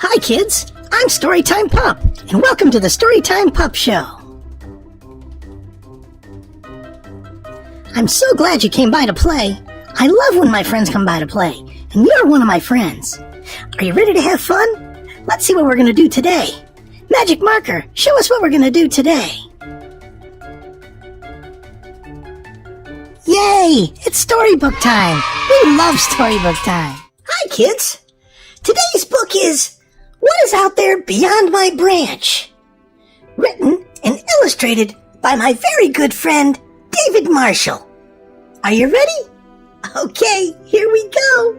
Hi kids, I'm Storytime Pup, and welcome to the Storytime Pup Show. I'm so glad you came by to play. I love when my friends come by to play, and you're one of my friends. Are you ready to have fun? Let's see what we're going to do today. Magic marker, show us what we're going to do today. Yay! It's storybook time! We love storybook time! Hi kids! Today's book is What is Out There Beyond My Branch? Written and illustrated by my very good friend, David Marshall. Are you ready? Okay, here we go.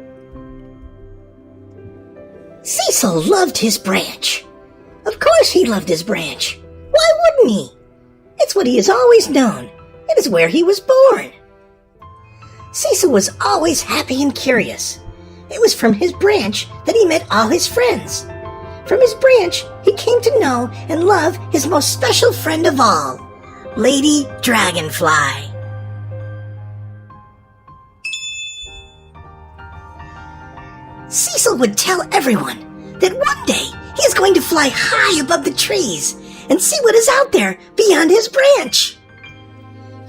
Cecil loved his branch. Of course he loved his branch. Why wouldn't he? It's what he has always known. It is where he was born. Cecil was always happy and curious. It was from his branch that he met all his friends. From his branch, he came to know and love his most special friend of all, Lady Dragonfly. Cecil would tell everyone that one day he is going to fly high above the trees and see what is out there beyond his branch.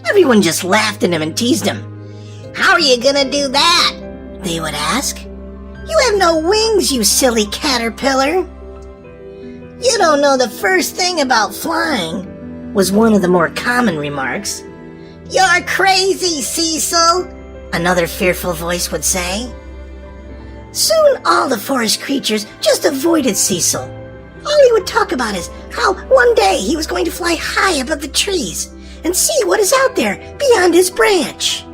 Everyone just laughed at him and teased him. "How are you gonna do that?" they would ask. "You have no wings, you silly caterpillar." "You don't know the first thing about flying," was one of the more common remarks. "You're crazy, Cecil," another fearful voice would say. Soon all the forest creatures just avoided Cecil. All he would talk about is how one day he was going to fly high above the trees and see what is out there beyond his branch.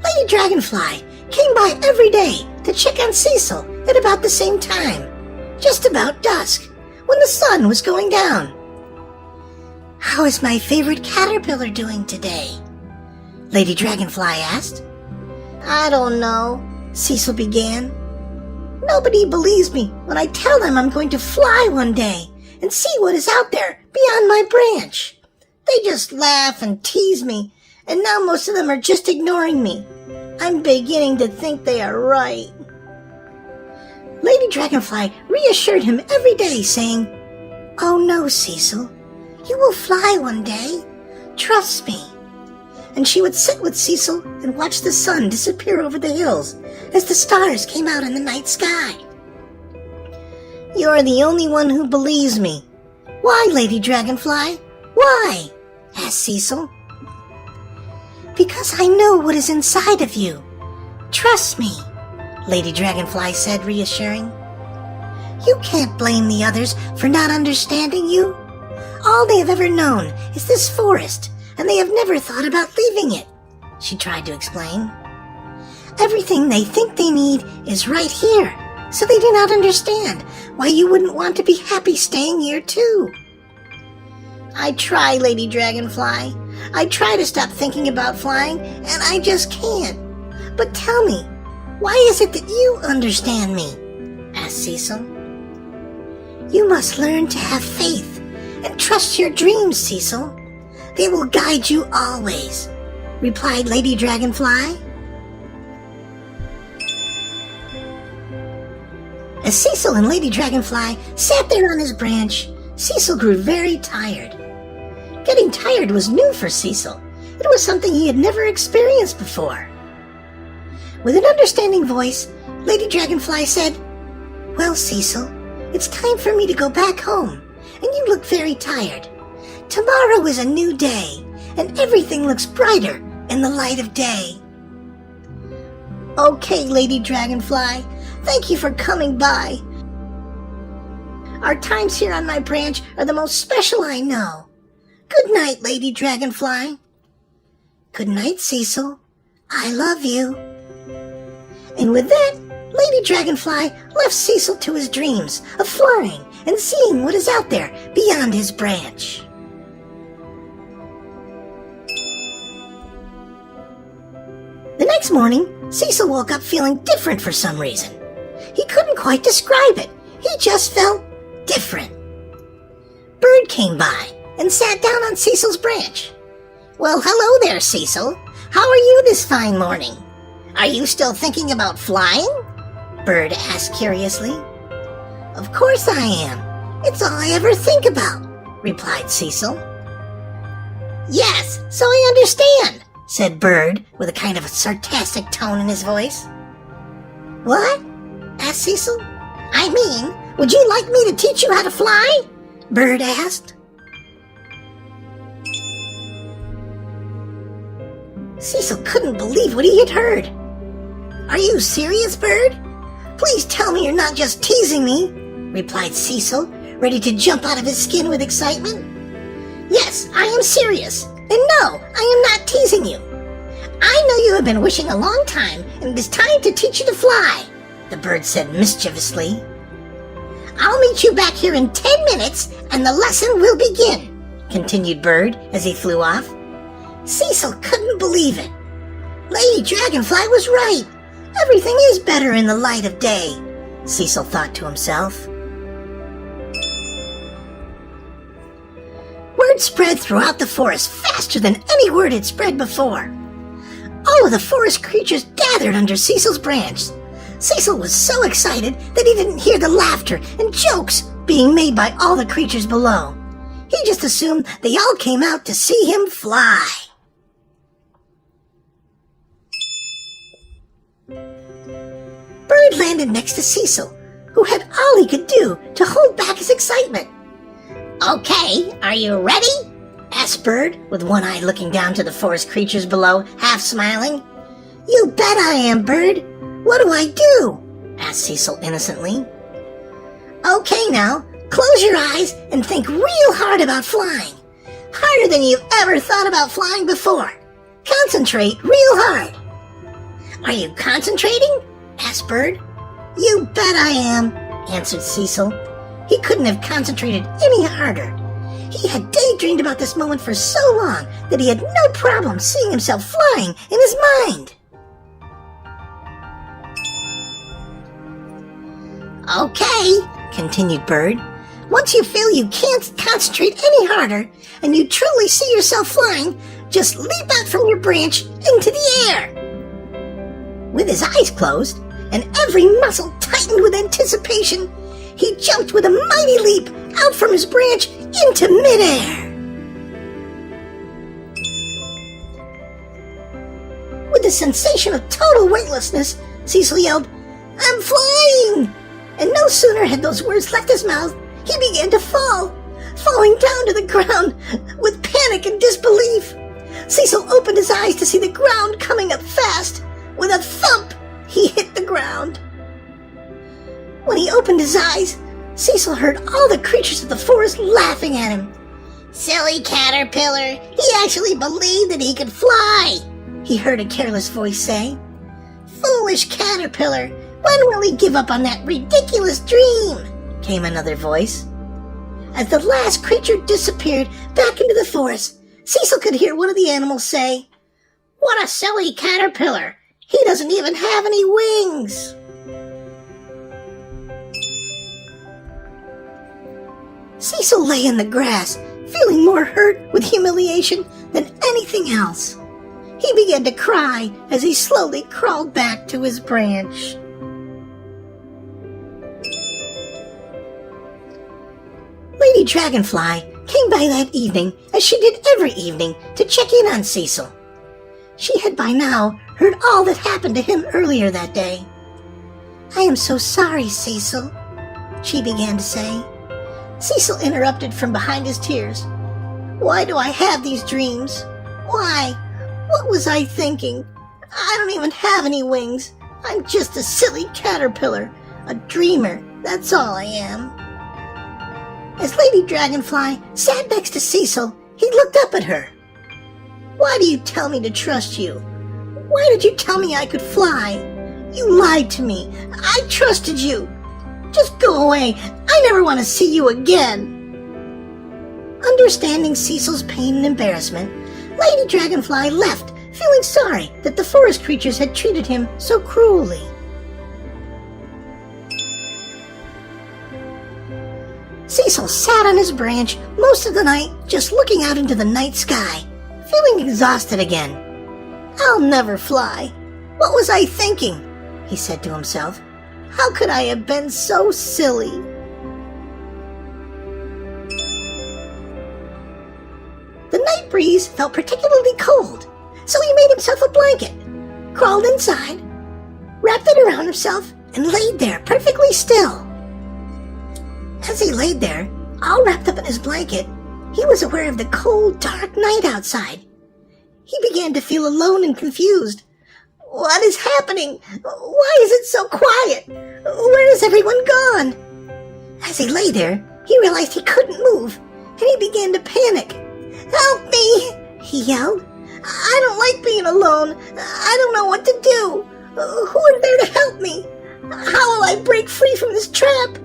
Lady Dragonfly came by every day to check on Cecil at about the same time, just about dusk, when the sun was going down. "How is my favorite caterpillar doing today?" Lady Dragonfly asked. "I don't know," Cecil began. "Nobody believes me when I tell them I'm going to fly one day and see what is out there beyond my branch. They just laugh and tease me, and now most of them are just ignoring me. I'm beginning to think they are right." Lady Dragonfly reassured him every day, saying, "Oh no, Cecil, you will fly one day. Trust me." And she would sit with Cecil and watch the sun disappear over the hills as the stars came out in the night sky. "You're the only one who believes me." "Why, Lady Dragonfly? Why?" asked Cecil. "Because I know what is inside of you. Trust me," Lady Dragonfly said, reassuring. "You can't blame the others for not understanding you. All they have ever known is this forest, and they have never thought about leaving it," she tried to explain. "Everything they think they need is right here, so they do not understand why you wouldn't want to be happy staying here too." "I try, Lady Dragonfly. I try to stop thinking about flying, and I just can't. But tell me, why is it that you understand me?" asked Cecil. "You must learn to have faith and trust your dreams, Cecil. They will guide you always," replied Lady Dragonfly. As Cecil and Lady Dragonfly sat there on his branch, Cecil grew very tired. Getting tired was new for Cecil. It was something he had never experienced before. With an understanding voice, Lady Dragonfly said, "Well, Cecil, it's time for me to go back home, and you look very tired. Tomorrow is a new day, and everything looks brighter in the light of day." "Okay, Lady Dragonfly, thank you for coming by. Our times here on my branch are the most special I know. Good night, Lady Dragonfly." "Good night, Cecil. I love you." And with that, Lady Dragonfly left Cecil to his dreams of flying and seeing what is out there beyond his branch. The next morning, Cecil woke up feeling different for some reason. He couldn't quite describe it. He just felt different. Bird came by and sat down on Cecil's branch. "Well, hello there, Cecil. How are you this fine morning?" Are you still thinking about flying? Bird asked curiously. Of course I am. It's all I ever think about, replied Cecil. Yes, so I understand, said Bird with a kind of sarcastic tone in his voice. What? Asked Cecil. I mean, would you like me to teach you how to fly? Bird asked. Cecil couldn't believe what he had heard. Are you serious, Bird? Please tell me you're not just teasing me, replied Cecil, ready to jump out of his skin with excitement. Yes, I am serious, and no, I am not teasing you. I know you have been wishing a long time, and it is time to teach you to fly, the bird said mischievously. I'll meet you back here in 10 minutes, and the lesson will begin, continued Bird as he flew off. Cecil couldn't believe it. Lady Dragonfly was right. Everything is better in the light of day, Cecil thought to himself. Word spread throughout the forest faster than any word had spread before. All of the forest creatures gathered under Cecil's branch. Cecil was so excited that he didn't hear the laughter and jokes being made by all the creatures below. He just assumed they all came out to see him fly. Bird landed next to Cecil, who had all he could do to hold back his excitement. Okay, are you ready? Asked Bird, with one eye looking down to the forest creatures below, half smiling. You bet I am, Bird. What do I do? Asked Cecil innocently. Okay now, close your eyes and think real hard about flying. Harder than you've ever thought about flying before. Concentrate real hard. Are you concentrating? Asked Bird. You bet I am, answered Cecil. He couldn't have concentrated any harder. He had daydreamed about this moment for so long that he had no problem seeing himself flying in his mind. Okay, continued Bird. Once you feel you can't concentrate any harder and you truly see yourself flying, just leap out from your branch into the air. With his eyes closed and every muscle tightened with anticipation, he jumped with a mighty leap out from his branch into midair. With the sensation of total weightlessness, Cecil yelled, I'm flying! And no sooner had those words left his mouth, he began to fall, falling down to the ground with panic and disbelief. Cecil opened his eyes to see the ground coming up fast. With a thump, he hit the ground. When he opened his eyes, Cecil heard all the creatures of the forest laughing at him. Silly caterpillar, he actually believed that he could fly, he heard a careless voice say. Foolish caterpillar, when will he give up on that ridiculous dream? Came another voice. As the last creature disappeared back into the forest, Cecil could hear one of the animals say, What a silly caterpillar! He doesn't even have any wings! Cecil lay in the grass, feeling more hurt with humiliation than anything else. He began to cry as he slowly crawled back to his branch. Lady Dragonfly came by that evening, as she did every evening, to check in on Cecil. She had by now heard all that happened to him earlier that day. I am so sorry, Cecil, she began to say. Cecil interrupted from behind his tears. Why do I have these dreams? Why? What was I thinking? I don't even have any wings. I'm just a silly caterpillar, a dreamer, that's all I am. As Lady Dragonfly sat next to Cecil, he looked up at her. Why do you tell me to trust you? Why did you tell me I could fly? You lied to me. I trusted you. Just go away. I never want to see you again. Understanding Cecil's pain and embarrassment, Lady Dragonfly left, feeling sorry that the forest creatures had treated him so cruelly. Cecil sat on his branch most of the night, just looking out into the night sky, feeling exhausted again. I'll never fly. "What was I thinking?" he said to himself. "How could I have been so silly?" The night breeze felt particularly cold, so he made himself a blanket, crawled inside, wrapped it around himself, and laid there perfectly still. As he laid there, all wrapped up in his blanket, he was aware of the cold, dark night outside. He began to feel alone and confused. What is happening? Why is it so quiet? Where is everyone gone? As he lay there, he realized he couldn't move, and he began to panic. "Help me!" he yelled. "I don't like being alone. I don't know what to do. Who is there to help me? How will I break free from this trap?"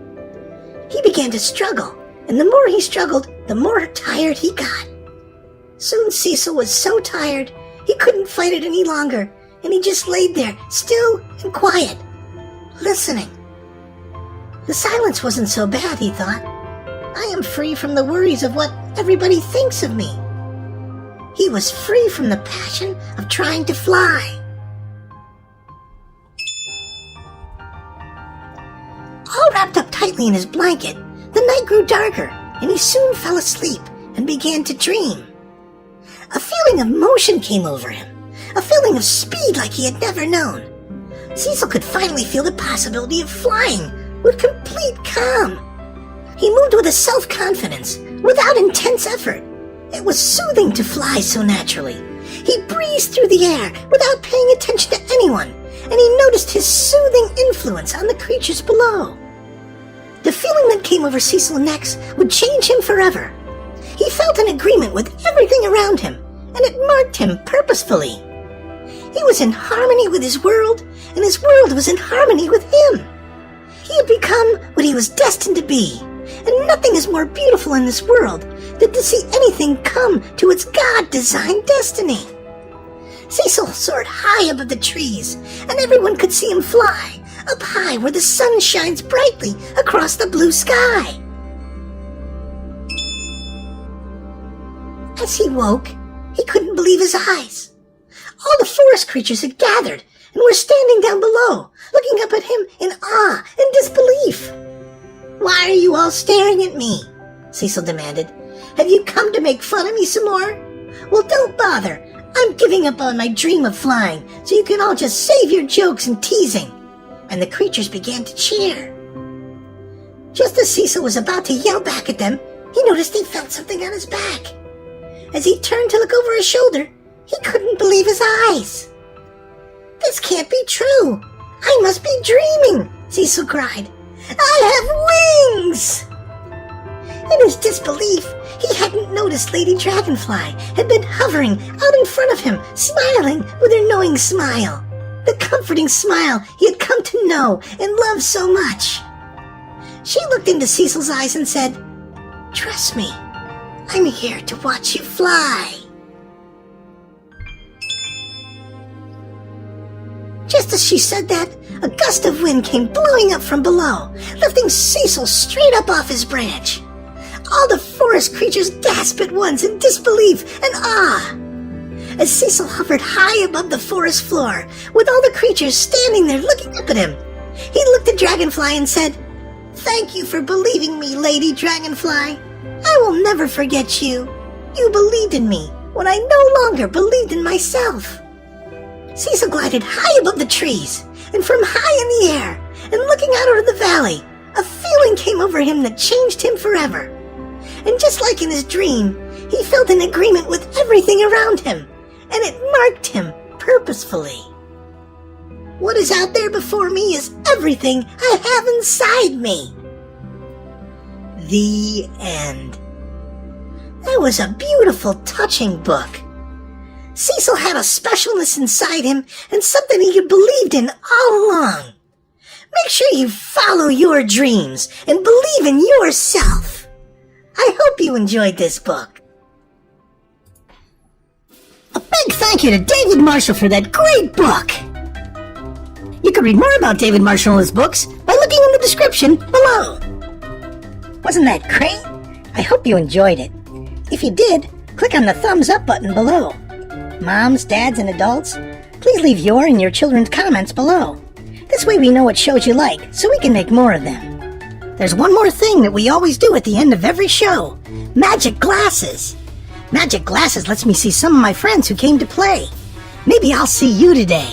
He began to struggle, and the more he struggled, the more tired he got. Soon Cecil was so tired, he couldn't fight it any longer, and he just laid there, still and quiet, listening. The silence wasn't so bad, he thought. I am free from the worries of what everybody thinks of me. He was free from the passion of trying to fly. All wrapped up tightly in his blanket, the night grew darker, and he soon fell asleep and began to dream. A feeling of motion came over him, a feeling of speed like he had never known. Cecil could finally feel the possibility of flying with complete calm. He moved with a self-confidence, without intense effort. It was soothing to fly so naturally. He breezed through the air without paying attention to anyone, and he noticed his soothing influence on the creatures below. The feeling that came over Cecil next would change him forever. He felt in agreement with everything around him, and it marked him purposefully. He was in harmony with his world, and his world was in harmony with him. He had become what he was destined to be, and nothing is more beautiful in this world than to see anything come to its God-designed destiny. Cecil soared high above the trees, and everyone could see him fly, up high where the sun shines brightly across the blue sky. As he woke, he couldn't believe his eyes. All the forest creatures had gathered and were standing down below, looking up at him in awe and disbelief. "Why are you all staring at me?" Cecil demanded. "Have you come to make fun of me some more? Well, don't bother. I'm giving up on my dream of flying, so you can all just save your jokes and teasing." And the creatures began to cheer. Just as Cecil was about to yell back at them, he noticed he felt something on his back. As he turned to look over his shoulder, he couldn't believe his eyes. "This can't be true. I must be dreaming," Cecil cried. "I have wings!" In his disbelief, he hadn't noticed Lady Dragonfly had been hovering out in front of him, smiling with her knowing smile, the comforting smile he had come to know and love so much. She looked into Cecil's eyes and said, "Trust me, I'm here to watch you fly." Just as she said that, a gust of wind came blowing up from below, lifting Cecil straight up off his branch. All the forest creatures gasped at once in disbelief and awe. As Cecil hovered high above the forest floor, with all the creatures standing there looking up at him, he looked at Dragonfly and said, "Thank you for believing me, Lady Dragonfly. I will never forget you. You believed in me when I no longer believed in myself." Cecil glided high above the trees, and from high in the air, and looking out over the valley, a feeling came over him that changed him forever. And just like in his dream, he felt in agreement with everything around him, and it marked him purposefully. What is out there before me is everything I have inside me. The end. That was a beautiful, touching book. Cecil had a specialness inside him and something he had believed in all along. Make sure you follow your dreams and believe in yourself. I hope you enjoyed this book. A big thank you to David Marshall for that great book. You can read more about David Marshall and his books by looking in the description below. Wasn't that great? I hope you enjoyed it. If you did, click on the thumbs up button below. Moms, dads, and adults, Please leave your and your children's comments below. This way we know what shows you like, so we can make more of them. There's one more thing that we always do at the end of every show. Magic glasses. Magic glasses lets me see some of my friends who came to play. Maybe I'll see you today.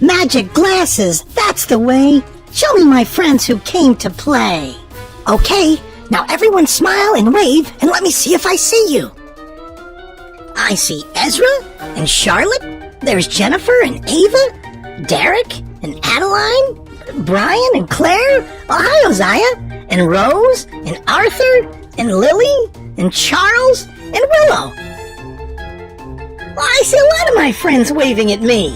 Magic glasses, that's the way. Show me my friends who came to play. Okay, now everyone smile and wave and let me see if I see you. I see Ezra and Charlotte. There's Jennifer and Ava, Derek and Adeline, Brian and Claire. Ohio, Zaya, and Rose and Arthur and Lily and Charles and Willow. Well, I see a lot of my friends waving at me.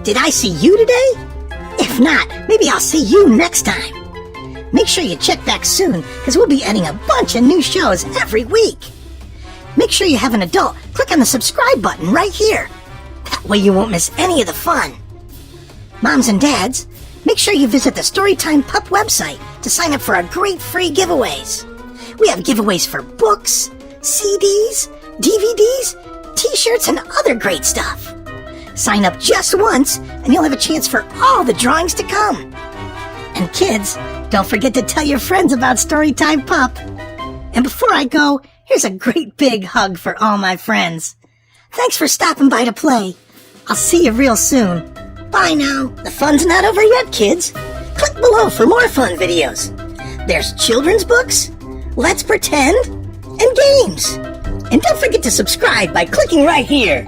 Did I see you today? If not, maybe I'll see you next time. Make sure you check back soon, because we'll be adding a bunch of new shows every week. Make sure you have an adult. Click on the subscribe button right here. That way you won't miss any of the fun. Moms and dads, make sure you visit the Storytime Pup website to sign up for our great free giveaways. We have giveaways for books, CDs, DVDs, t-shirts, and other great stuff. Sign up just once, and you'll have a chance for all the drawings to come. And kids, don't forget to tell your friends about Storytime Pup. And before I go, here's a great big hug for all my friends. Thanks for stopping by to play. I'll see you real soon. Bye now. The fun's not over yet, kids. Click below for more fun videos. There's children's books, Let's Pretend, and games. And don't forget to subscribe by clicking right here.